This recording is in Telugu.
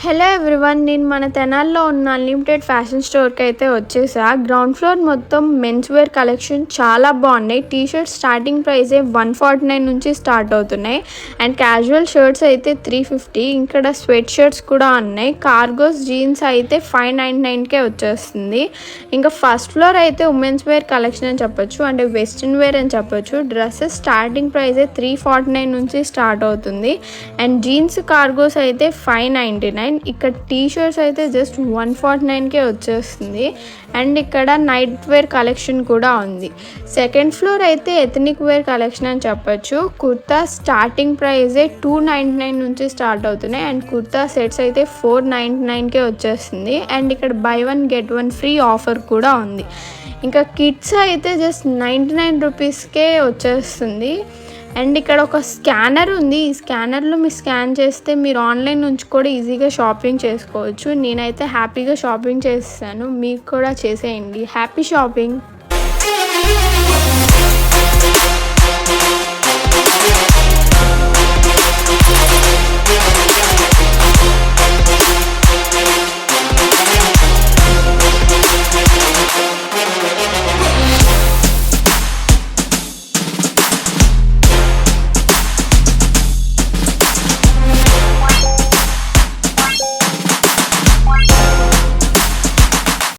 హలో ఎవ్రీవన్, నేను మన తెనాల్లో ఉన్న అన్లిమిటెడ్ ఫ్యాషన్ స్టోర్కి అయితే వచ్చేసా. గ్రౌండ్ ఫ్లోర్ మొత్తం మెన్స్ వేర్ కలెక్షన్ చాలా బాగున్నాయి. టీ షర్ట్స్ స్టార్టింగ్ ప్రైజే 149 నుంచి స్టార్ట్ అవుతున్నాయి. అండ్ క్యాజువల్ షర్ట్స్ అయితే 350. ఇక్కడ స్వెట్ షర్ట్స్ కూడా ఉన్నాయి. కార్గోస్ జీన్స్ అయితే 599కే వచ్చేస్తుంది. ఇంకా ఫస్ట్ ఫ్లోర్ అయితే ఉమెన్స్ వేర్ కలెక్షన్ అని చెప్పొచ్చు, అంటే వెస్ట్రన్ వేర్ అని చెప్పొచ్చు. డ్రెస్సెస్ స్టార్టింగ్ ప్రైజే 349 నుంచి స్టార్ట్ అవుతుంది. అండ్ జీన్స్ కార్గోస్ అయితే 599. ఇక్కడ టీ షర్ట్స్ అయితే జస్ట్ 149కే వచ్చేస్తుంది. అండ్ ఇక్కడ నైట్ వేర్ కలెక్షన్ కూడా ఉంది. సెకండ్ ఫ్లోర్ అయితే ఎథనిక్ వేర్ కలెక్షన్ అని చెప్పొచ్చు. కుర్తా స్టార్టింగ్ ప్రైజే 299 నుంచి స్టార్ట్ అవుతున్నాయి. అండ్ కుర్తా సెట్స్ అయితే 499కే వచ్చేస్తుంది. అండ్ ఇక్కడ బై 1 గెట్ 1 ఫ్రీ ఆఫర్ కూడా ఉంది. ఇంకా కిడ్స్ అయితే జస్ట్ 99 రూపీస్కే వచ్చేస్తుంది. అండ్ ఇక్కడ ఒక స్కానర్ ఉంది. ఈ స్కానర్లో మీరు స్కాన్ చేస్తే మీరు ఆన్లైన్ నుంచి కూడా ఈజీగా షాపింగ్ చేసుకోవచ్చు. నేనైతే హ్యాపీగా షాపింగ్ చేస్తాను, మీకు కూడా చేసేయండి. Happy shopping.